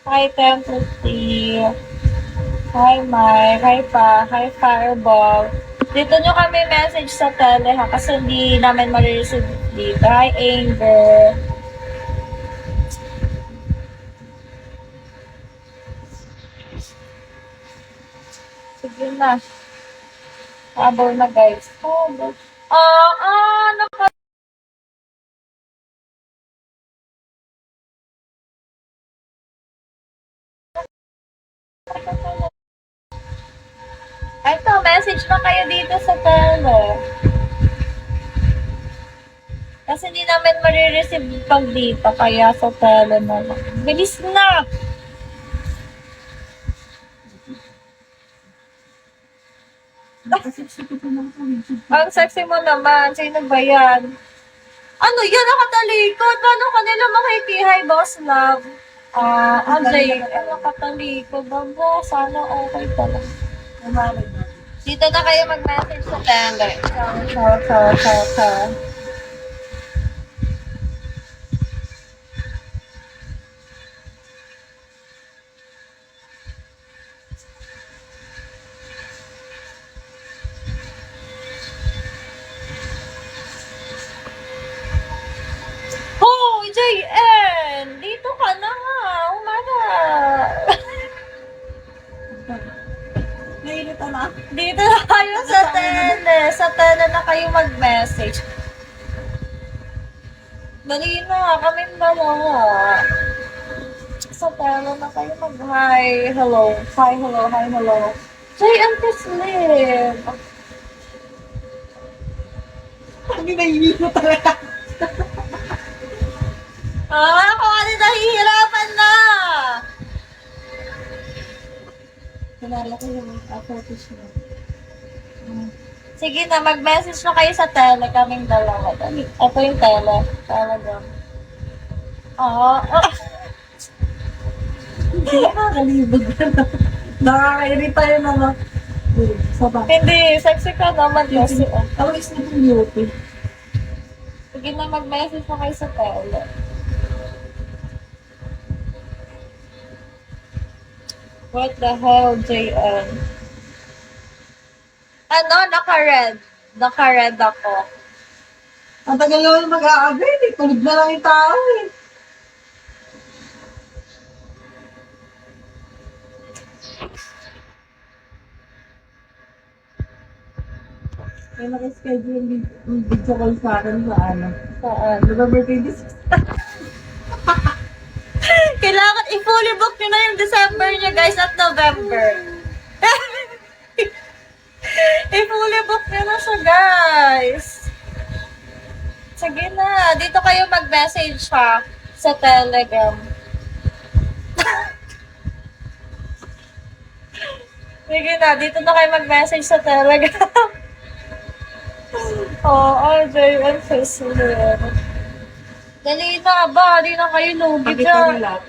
Hi, Templety. Hi, Mike. Hi, Pa. Hi, Fireball. Dito nyo kami message sa tele, ha? Kasi hindi namin ma-receive dito. Hi, Anger. Sige na. Habol na, guys. Habol. Naka... Ito, message na kayo dito sa tele. Kasi hindi namin ma-receive pag dito, kaya sa tele na lang. Bilis na! Ang sexy mo naman. Sino ba yan? Ano yan? Nakatalikod. Paano kanila makikihay, boss love? Ajay, nakatalikod. Aba, sana okay pala. Dito na kayo mag-message sa tele. Ciao. Oh, JN! Dito ka na nga. Umaga. Nainita na. Dito na kayo sa tele. Sa tele na kayo mag-message. Dali na, kaming dalawa. Sa tele na kayo mag-hi. Hello. Hi, hello. JN Kislev. Hindi nainita talaga. Kung ano nahihirapan na. Kilala ko yung photos niya. Sige na, mag-message na kayo sa tele, kaming dalawa. Ito yung tele. Talaga. Hindi nakakalibog ka na. Nakakairita yun naman. Saba. Hindi, sexy ka naman kasi. Always na yung beauty. Sige na, mag-message na kayo sa tele. What the hell, JN? Ano, naka-red. Naka-red ako. Ang tagal naman mag-aabay. Tulog na lang yung tao eh. May nakaschedule yung video call sa akin sa ano. Saan? November 26. Kailangan i-fully book nyo na yung December nyo, guys, at November. I-fully book nyo na siya, guys. Sige na, dito kayo mag-message ha sa Telegram. Sige na, dito na kayo mag-message sa Telegram. JN Fisler. Dali na ba? Di na kayo lugi Pakita dyan. nila.